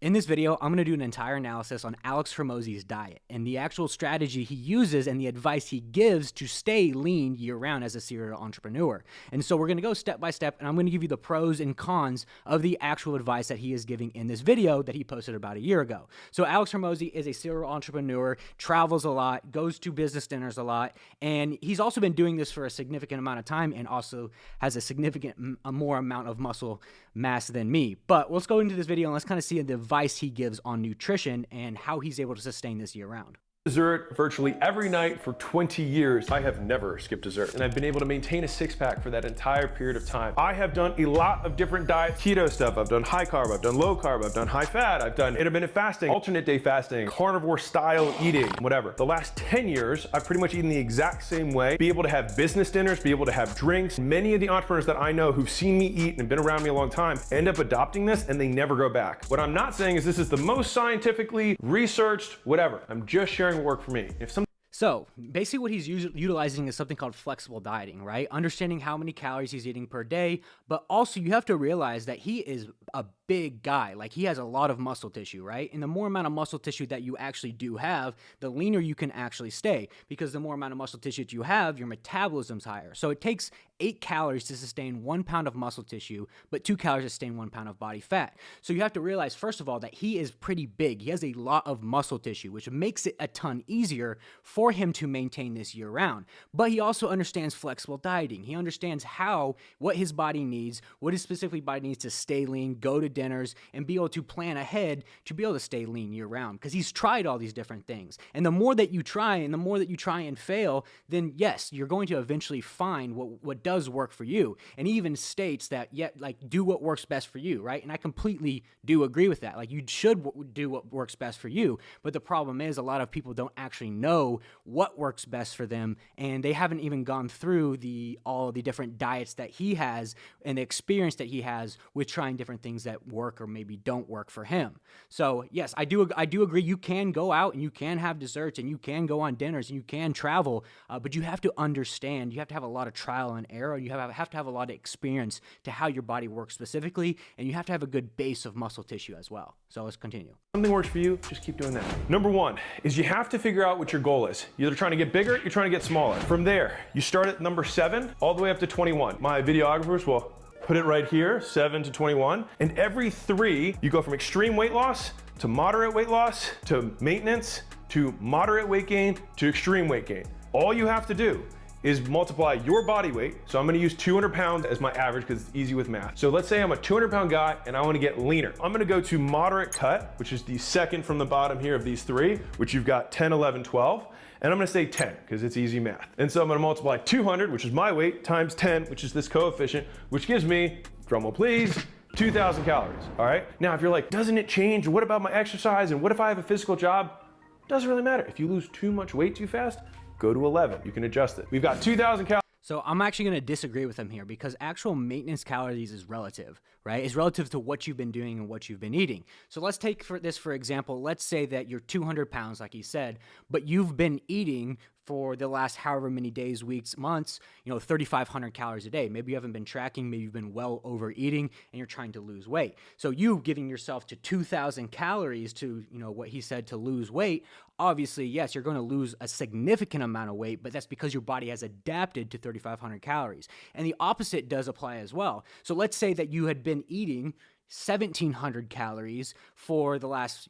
In this video, I'm going to do an entire analysis on Alex Hormozi's diet and the actual strategy he uses and the advice he gives to stay lean year-round as a serial entrepreneur. And so we're going to go step by step, and I'm going to give you the pros and cons of the actual advice that he is giving in this video that he posted about a year ago. So Alex Hormozi is a serial entrepreneur, travels a lot, goes to business dinners a lot, and he's also been doing this for a significant amount of time and also has a significant more amount of muscle mass than me. But let's go into this video and let's kind of see the advice he gives on nutrition and how he's able to sustain this year round. Dessert virtually every night for 20 years. I have never skipped dessert, and I've been able to maintain a six-pack for that entire period of time. I have done a lot of different diets, keto stuff, I've done high carb, I've done low carb, I've done high fat, I've done intermittent fasting, alternate day fasting, carnivore style eating, whatever. The last 10 years, I've pretty much eaten the exact same way, be able to have business dinners, be able to have drinks. Many of the entrepreneurs that I know who've seen me eat and been around me a long time end up adopting this and they never go back. What I'm not saying is this is the most scientifically researched, whatever. I'm just sharing what worked for me. So basically what he's utilizing is something called flexible dieting, right? Understanding how many calories he's eating per day, but also you have to realize that he is a big guy. Like, he has a lot of muscle tissue, right? And the more amount of muscle tissue that you actually do have, the leaner you can actually stay, because the more amount of muscle tissue that you have, your metabolism's higher. So it takes 8 calories to sustain 1 pound of muscle tissue, but 2 calories to sustain 1 pound of body fat. So you have to realize, first of all, that he is pretty big. He has a lot of muscle tissue, which makes it a ton easier for him to maintain this year round. But he also understands flexible dieting. He understands what his body needs, what his specific body needs to stay lean, go to dinners, and be able to plan ahead to be able to stay lean year round, because he's tried all these different things. And the more that you try and the more that you try and fail, then yes, you're going to eventually find what does work for you. And he even states that, do what works best for you, right? And I completely do agree with that. Like, you should do what works best for you. But the problem is, a lot of people don't actually know what works best for them, and they haven't even gone through all the different diets that he has and the experience that he has with trying different things that work or maybe don't work for him. So yes, I do agree. You can go out and you can have desserts and you can go on dinners and you can travel, but you have to understand, you have to have a lot of trial and error. You have to have a lot of experience to how your body works specifically, and you have to have a good base of muscle tissue as well. So let's continue. Something works for you, just keep doing that. Number one is you have to figure out what your goal is. You're either trying to get bigger, you're trying to get smaller. From there, you start at number 7 all the way up to 21. My videographers will put it right here, 7 to 21. And every 3, you go from extreme weight loss to moderate weight loss to maintenance to moderate weight gain to extreme weight gain. All you have to do is multiply your body weight. So I'm gonna use 200 pounds as my average because it's easy with math. So let's say I'm a 200 pound guy and I wanna get leaner. I'm gonna go to moderate cut, which is the second from the bottom here of these 3, which you've got 10, 11, 12. And I'm gonna say 10 because it's easy math. And so I'm gonna multiply 200, which is my weight, times 10, which is this coefficient, which gives me, drumroll please, 2,000 calories, all right? Now, if you're like, doesn't it change? What about my exercise? And what if I have a physical job? Doesn't really matter. If you lose too much weight too fast, go to 11. You can adjust it. We've got 2,000 calories. So I'm actually going to disagree with him here, because actual maintenance calories is relative, right? It's relative to what you've been doing and what you've been eating. So let's take for example, let's say that you're 200 pounds, like he said, but you've been eating for the last however many days, weeks, months, 3,500 calories a day. Maybe you haven't been tracking, maybe you've been well overeating and you're trying to lose weight. So you giving yourself to 2,000 calories to, what he said, to lose weight, obviously, yes, you're going to lose a significant amount of weight, but that's because your body has adapted to 3,500 calories. And the opposite does apply as well. So let's say that you had been eating 1,700 calories for the last,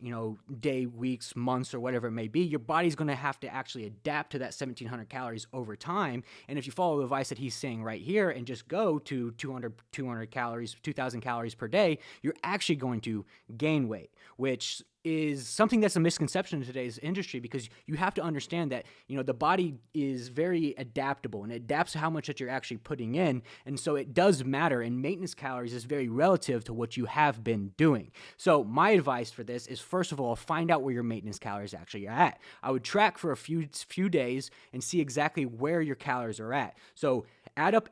day, weeks, months, or whatever it may be. Your body's going to have to actually adapt to that 1,700 calories over time. And if you follow the advice that he's saying right here and just go to 200 calories, 2,000 calories per day, you're actually going to gain weight, which is something that's a misconception in today's industry, because you have to understand that, the body is very adaptable and it adapts to how much that you're actually putting in. And so it does matter, and maintenance calories is very relative to what you have been doing. So my advice for this is, first of all, find out where your maintenance calories actually are at. I would track for a few days and see exactly where your calories are at. So add up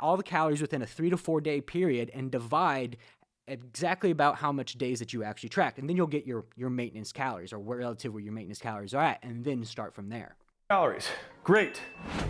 all the calories within a 3 to 4 day period and divide exactly about how much days that you actually tracked, and then you'll get your maintenance calories, or relative where your maintenance calories are at, and then start from there. Calories, great.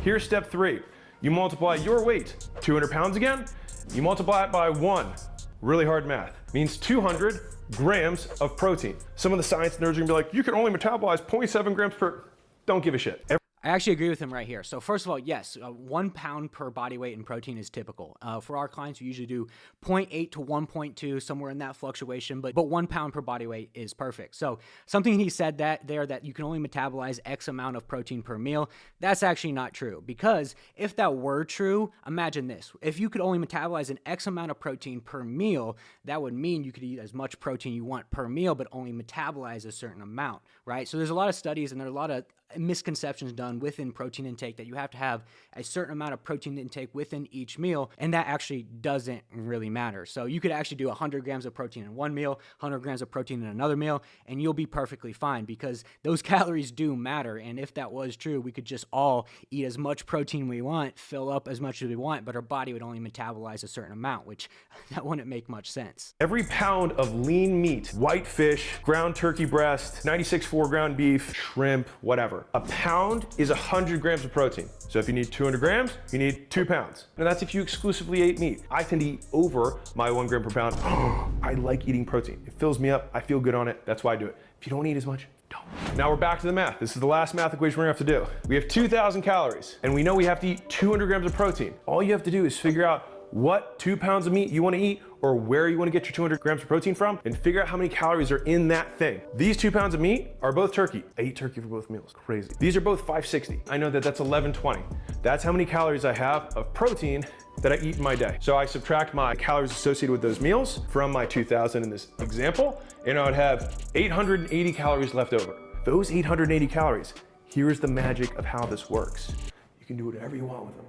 Here's step 3. You multiply your weight, 200 pounds again, you multiply it by 1. really hard math. Means 200 grams of protein. Some of the science nerds are gonna be like, you can only metabolize 0.7 grams per, don't give a shit. I actually agree with him right here. So first of all, yes, 1 pound per body weight in protein is typical. For our clients, we usually do 0.8 to 1.2, somewhere in that fluctuation, but 1 pound per body weight is perfect. So something he said that you can only metabolize X amount of protein per meal, that's actually not true. Because if that were true, imagine this. If you could only metabolize an X amount of protein per meal, that would mean you could eat as much protein you want per meal, but only metabolize a certain amount, right? So there's a lot of studies and there are a lot of misconceptions done within protein intake that you have to have a certain amount of protein intake within each meal, and that actually doesn't really matter. So you could actually do 100 grams of protein in one meal, 100 grams of protein in another meal, and you'll be perfectly fine because those calories do matter. And if that was true, we could just all eat as much protein we want, fill up as much as we want, but our body would only metabolize a certain amount, which that wouldn't make much sense. Every pound of lean meat, white fish, ground turkey breast, 96.4 ground beef, shrimp, whatever, a pound is 100 grams of protein. So if you need 200 grams, you need 2 pounds. And that's if you exclusively ate meat. I tend to eat over my 1 gram per pound. I like eating protein. It fills me up. I feel good on it. That's why I do it. If you don't eat as much, don't. Now we're back to the math. This is the last math equation we're gonna have to do. We have 2,000 calories, and we know we have to eat 200 grams of protein. All you have to do is figure out what 2 pounds of meat you wanna eat or where you wanna get your 200 grams of protein from and figure out how many calories are in that thing. These 2 pounds of meat are both turkey. I eat turkey for both meals, crazy. These are both 560. I know that that's 1120. That's how many calories I have of protein that I eat in my day. So I subtract my calories associated with those meals from my 2,000 in this example, and I would have 880 calories left over. Those 880 calories, here's the magic of how this works. You can do whatever you want with them.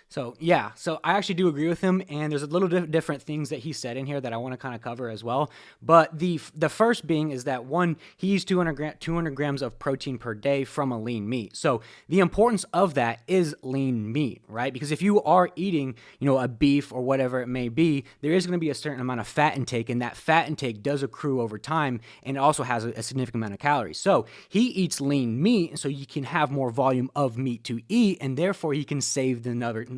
So yeah, so I actually do agree with him, and there's a little different things that he said in here that I want to kind of cover as well. But the first being is that one, he used 200 grams of protein per day from a lean meat. So the importance of that is lean meat, right? Because if you are eating, a beef or whatever it may be, there is going to be a certain amount of fat intake, and that fat intake does accrue over time, and it also has a significant amount of calories. So he eats lean meat, so you can have more volume of meat to eat, and therefore he can save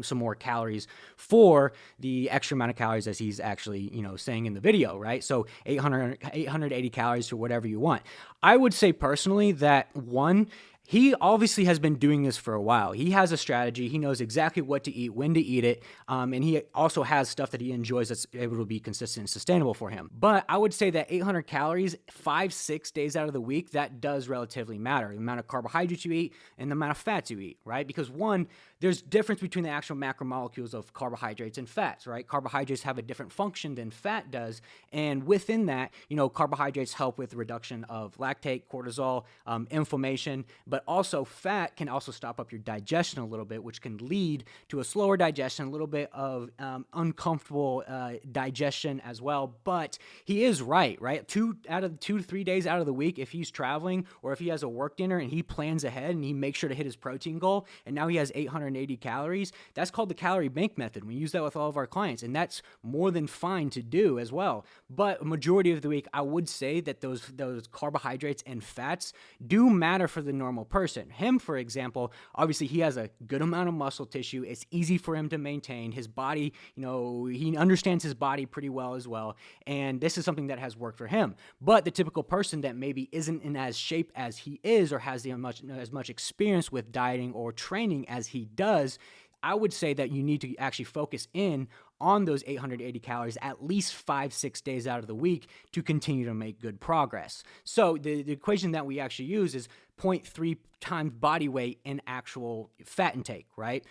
some more calories for the extra amount of calories as he's actually, saying in the video, right? So 880 calories for whatever you want. I would say personally that one, he obviously has been doing this for a while. He has a strategy. He knows exactly what to eat, when to eat it, and he also has stuff that he enjoys that's able to be consistent and sustainable for him. But I would say that 800 calories, 5-6 days out of the week, that does relatively matter. The amount of carbohydrates you eat and the amount of fats you eat, right? Because one, there's difference between the actual macromolecules of carbohydrates and fats, right? Carbohydrates have a different function than fat does, and within that, carbohydrates help with reduction of lactate, cortisol, inflammation, but also fat can also stop up your digestion a little bit, which can lead to a slower digestion, a little bit of uncomfortable digestion as well. But he is right? 2 to 3 days out of the week, if he's traveling or if he has a work dinner and he plans ahead and he makes sure to hit his protein goal, and now he has 880 calories, that's called the calorie bank method. We use that with all of our clients, and that's more than fine to do as well. But majority of the week, I would say that those carbohydrates and fats do matter for the normal person. Him, for example, obviously he has a good amount of muscle tissue. It's easy for him to maintain his body. He understands his body pretty well as well, and this is something that has worked for him. But the typical person that maybe isn't in as shape as he is, or has as much experience with dieting or training as he does, I would say that you need to actually focus in on those 880 calories at least 5-6 days out of the week to continue to make good progress. So the equation that we actually use is 0.3 times body weight in actual fat intake, right?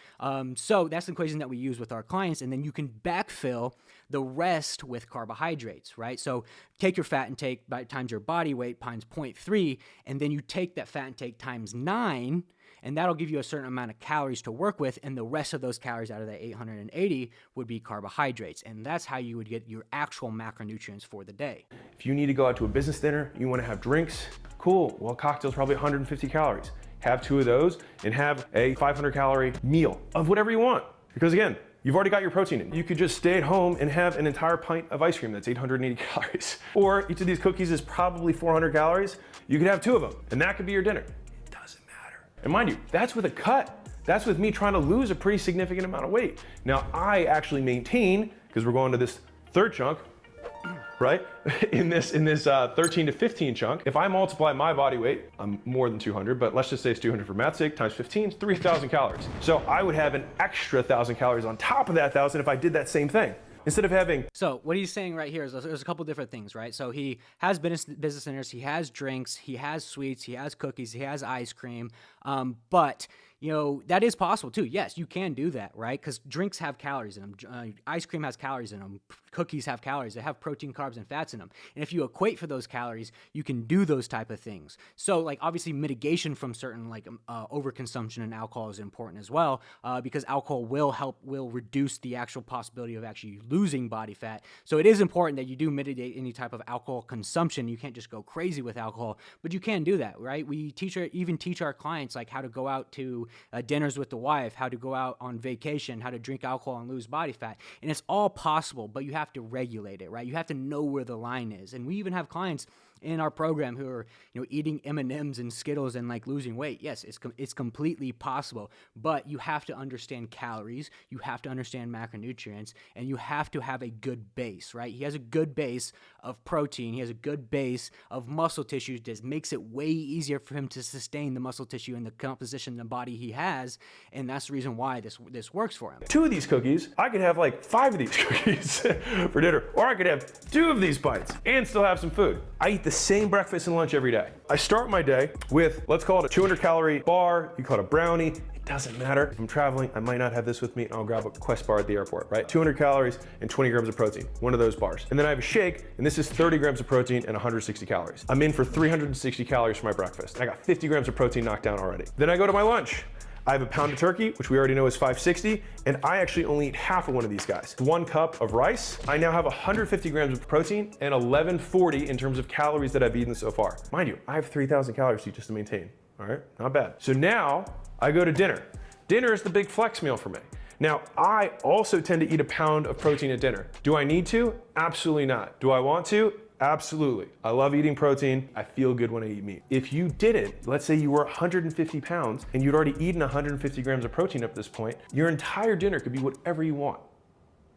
So that's the equation that we use with our clients, and then you can backfill the rest with carbohydrates, right? So take your fat intake times your body weight times 0.3, and then you take that fat intake times 9, and that'll give you a certain amount of calories to work with, and the rest of those calories out of that 880 would be carbohydrates, and that's how you would get your actual macronutrients for the day. If you need to go out to a business dinner, you want to have drinks, cool. Well, cocktail's probably 150 calories. Have 2 of those and have a 500 calorie meal of whatever you want. Because again, you've already got your protein in. You could just stay at home and have an entire pint of ice cream that's 880 calories. Or each of these cookies is probably 400 calories. You could have 2 of them, and that could be your dinner. It doesn't matter. And mind you, that's with a cut. That's with me trying to lose a pretty significant amount of weight. Now, I actually maintain, because we're going to this third chunk, right? In this 13 to 15 chunk, if I multiply my body weight, I'm more than 200, but let's just say it's 200 for math's sake, times 15, 3,000 calories. So I would have an extra 1,000 calories on top of that 1,000 if I did that same thing. Instead of having... So what he's saying right here is there's a couple different things, right? So he has business dinners, he has drinks, he has sweets, he has cookies, he has ice cream, but you know, that is possible too. Yes, you can do that, right? Because drinks have calories in them. Ice cream has calories in them. Cookies have calories. They have protein, carbs, and fats in them. And if you equate for those calories, you can do those type of things. So like obviously mitigation from certain like overconsumption and alcohol is important as well, because alcohol will reduce the actual possibility of actually losing body fat. So it is important that you do mitigate any type of alcohol consumption. You can't just go crazy with alcohol, but you can do that, right? We even teach our clients like how to go out to dinners with the wife, how to go out on vacation, how to drink alcohol and lose body fat. And it's all possible, but you have to regulate it, right? You have to know where the line is. And we even have clients in our program who are, you know, eating M&Ms and Skittles and like losing weight. Yes, it's completely possible, but you have to understand calories, you have to understand macronutrients, and you have to have a good base, right? He has a good base of protein, he has a good base of muscle tissue. That makes it way easier for him to sustain the muscle tissue and the composition of the body he has, and that's the reason why this works for him. 2 of these cookies, I could have like 5 of these cookies for dinner, or I could have 2 of these bites and still have some food. I eat the same breakfast and lunch every day. I start my day with, let's call it a 200 calorie bar, you call it a brownie, it doesn't matter. If I'm traveling, I might not have this with me and I'll grab a Quest bar at the airport, right? 200 calories and 20 grams of protein, one of those bars. And then I have a shake, and this is 30 grams of protein and 160 calories. I'm in for 360 calories for my breakfast. I got 50 grams of protein knocked down already. Then I go to my lunch. I have a pound of turkey, which we already know is 560, and I actually only eat half of one of these guys. 1 cup of rice. I now have 150 grams of protein and 1140 in terms of calories that I've eaten so far. Mind you, I have 3,000 calories just to maintain, all right? Not bad. So now I go to dinner. Dinner is the big flex meal for me. Now, I also tend to eat a pound of protein at dinner. Do I need to? Absolutely not. Do I want to? Absolutely. I love eating protein. I feel good when I eat meat. If you didn't, let's say you were 150 pounds and you'd already eaten 150 grams of protein up to this point, your entire dinner could be whatever you want.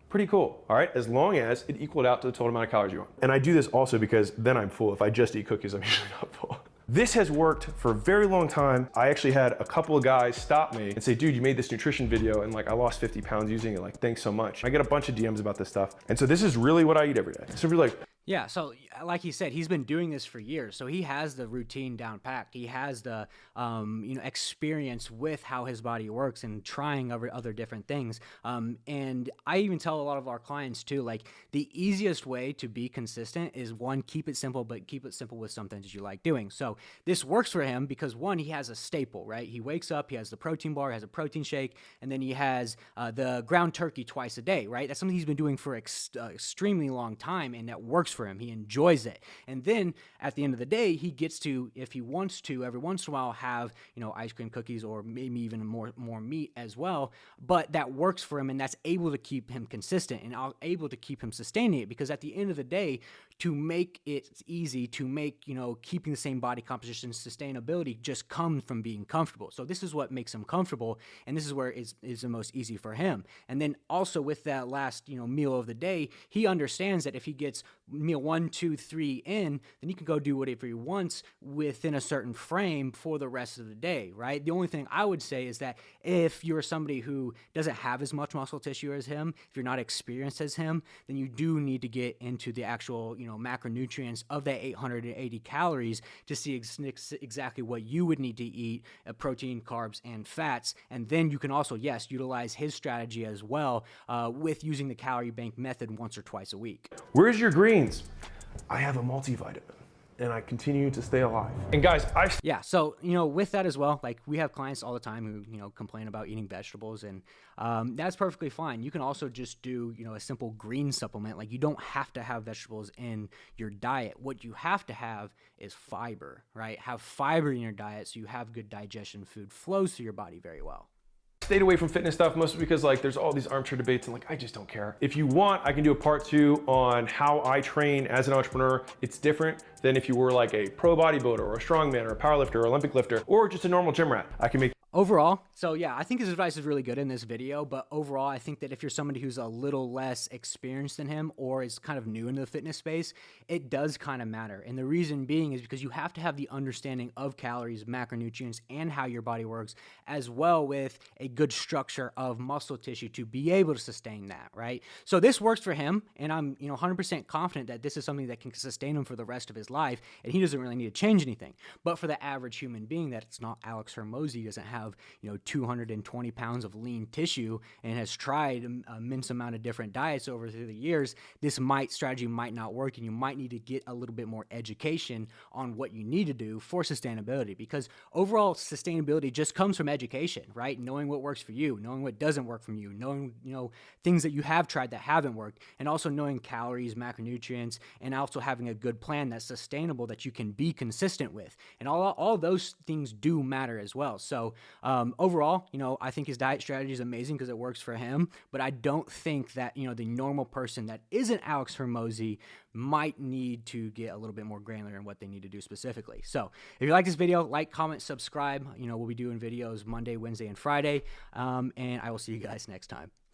Pretty cool, all right? As long as it equaled out to the total amount of calories you want. And I do this also because then I'm full. If I just eat cookies, I'm usually not full. This has worked for a very long time. I actually had a couple of guys stop me and say, dude, you made this nutrition video and like I lost 50 pounds using it. Like, thanks so much. I get a bunch of DMs about this stuff. And so this is really what I eat every day. So if you're like, yeah, so like he said, he's been doing this for years, so he has the routine down packed. He has the experience with how his body works and trying other different things. And I even tell a lot of our clients too, like the easiest way to be consistent is one, keep it simple, but keep it simple with something that you like doing. So this works for him because one, he has a staple, right? He wakes up, he has the protein bar, he has a protein shake, and then he has the ground turkey twice a day, right? That's something he's been doing for extremely long time, and that works for him. He enjoys it. And then at the end of the day, he gets to, if he wants to, every once in a while have, you know, ice cream, cookies, or maybe even more meat as well. But that works for him, and that's able to keep him consistent and able to keep him sustaining it, because at the end of the day, to make it easy, to make, you know, keeping the same body composition, sustainability just comes from being comfortable. So this is what makes him comfortable, and this is where it is the most easy for him. And then also with that last, you know, meal of the day, he understands that if he gets meal 1, 2, 3 in, then he can go do whatever he wants within a certain frame for the rest of the day, right? The only thing I would say is that if you're somebody who doesn't have as much muscle tissue as him, if you're not experienced as him, then you do need to get into the actual, you know, macronutrients of that 880 calories to see exactly what you would need to eat, protein, carbs, and fats. And then you can also, yes, utilize his strategy as well with using the calorie bank method once or twice a week. Where's your greens? I have a multivitamin and I continue to stay alive. And guys, yeah, so, you know, with that as well, like we have clients all the time who, you know, complain about eating vegetables, and that's perfectly fine. You can also just do, you know, a simple green supplement. Like you don't have to have vegetables in your diet. What you have to have is fiber, right? Have fiber in your diet so you have good digestion, food flows through your body very well. Stayed away from fitness stuff mostly because like there's all these armchair debates and like I just don't care. If you want, I can do a part 2 on how I train as an entrepreneur. It's different than if you were like a pro bodybuilder or a strongman or a powerlifter or Olympic lifter or just a normal gym rat. I can make Overall, so yeah, I think his advice is really good in this video, but overall, I think that if you're somebody who's a little less experienced than him or is kind of new into the fitness space, it does kind of matter. And the reason being is because you have to have the understanding of calories, macronutrients, and how your body works, as well with a good structure of muscle tissue to be able to sustain that, right? So this works for him, and I'm 100% confident that this is something that can sustain him for the rest of his life, and he doesn't really need to change anything. But for the average human being, that it's not Alex Hormozi, doesn't have 220 pounds of lean tissue and has tried an immense amount of different diets over through the years, this strategy might not work, and you might need to get a little bit more education on what you need to do for sustainability, because overall sustainability just comes from education, right? Knowing what works for you, knowing what doesn't work for you, knowing things that you have tried that haven't worked, and also knowing calories, macronutrients, and also having a good plan that's sustainable that you can be consistent with. And all those things do matter as well. So overall, I think his diet strategy is amazing because it works for him, but I don't think that, the normal person that isn't Alex Hormozi might need to get a little bit more granular in what they need to do specifically. So if you like this video, like, comment, subscribe. We'll be doing videos Monday, Wednesday, and Friday, and I will see you guys next time.